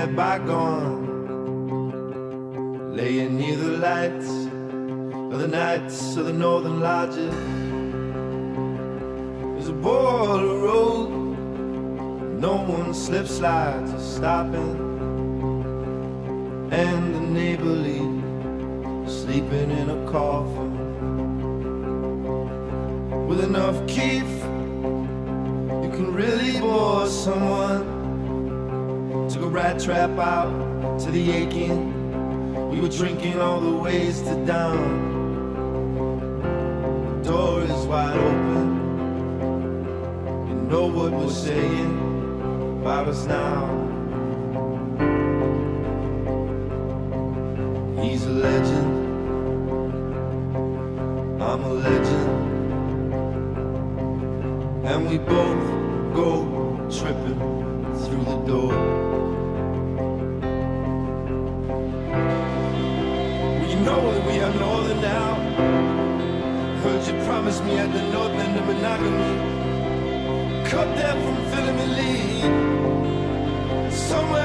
forget bygone, laying near the lights of the nights of the northern lodges. There's a border road, no one slip slides or stopping, and the neighbor lead sleeping in a coffin. With enough keef, you can really bore someone. Took a rat trap out to the aching. We were drinking all the ways to down. The door is wide open. You know what we're saying about us now. He's a legend, I'm a legend, and we both go tripping through the door. Well, you know that we are northern now. Heard you promise me at the north end of monogamy. Cut that from filling me lead somewhere